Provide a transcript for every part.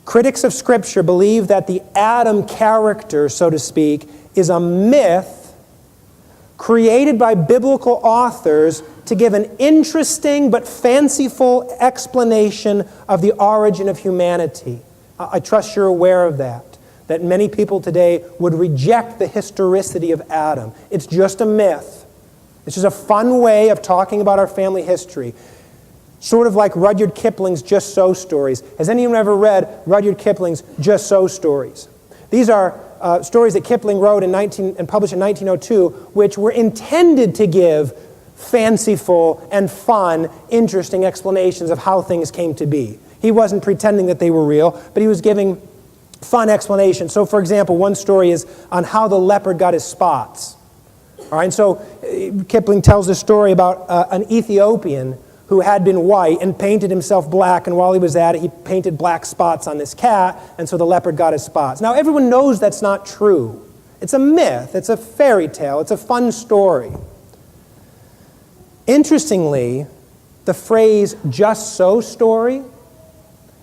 Critics of Scripture believe that the Adam character, so to speak, is a myth created by biblical authors to give an interesting but fanciful explanation of the origin of humanity. I trust you're aware of that many people today would reject the historicity of Adam. It's just a myth. It's just a fun way of talking about our family history. Sort of like Rudyard Kipling's Just So stories. Has anyone ever read Rudyard Kipling's Just So stories? These are stories that Kipling wrote and published in 1902, which were intended to give fanciful and fun, interesting explanations of how things came to be. He wasn't pretending that they were real, but he was giving fun explanations. So, for example, one story is on how the leopard got his spots. All right, and so Kipling tells a story about an Ethiopian who had been white and painted himself black, and while he was at it, he painted black spots on this cat, and so the leopard got his spots. Now, everyone knows that's not true. It's a myth. It's a fairy tale. It's a fun story. Interestingly, the phrase "just so" story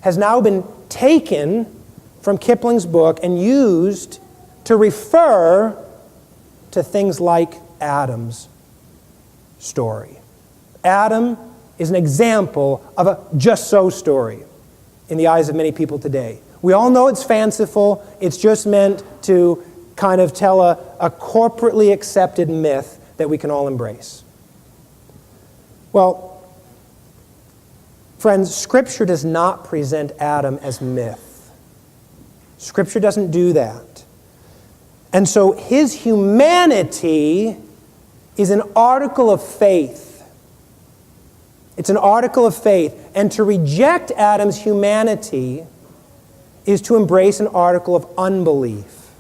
has now been taken from Kipling's book and used to refer to things like Adam's story. Adam is an example of a just so story in the eyes of many people today. We all know it's fanciful. It's just meant to kind of tell a corporately accepted myth that we can all embrace. Well, friends, Scripture does not present Adam as myth. Scripture doesn't do that. And so his humanity is an article of faith. It's an article of faith. And to reject Adam's humanity is to embrace an article of unbelief.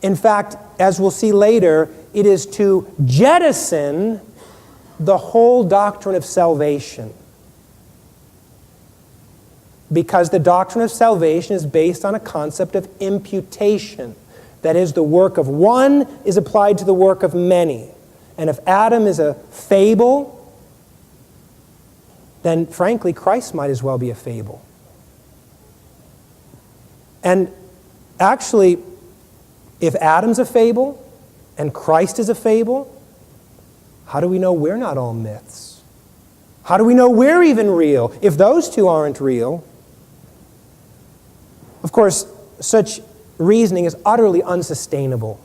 In fact, as we'll see later, it is to jettison the whole doctrine of salvation. Because the doctrine of salvation is based on a concept of imputation. That is, the work of one is applied to the work of many. And if Adam is a fable, then frankly, Christ might as well be a fable. And actually, if Adam's a fable and Christ is a fable, how do we know we're not all myths? How do we know we're even real if those two aren't real? Of course, such reasoning is utterly unsustainable.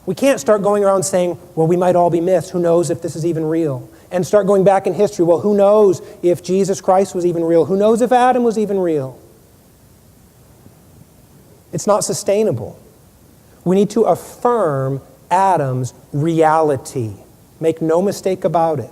We can't start going around saying, well, we might all be myths. Who knows if this is even real? And start going back in history. Well, who knows if Jesus Christ was even real? Who knows if Adam was even real? It's not sustainable. We need to affirm Adam's reality. Make no mistake about it.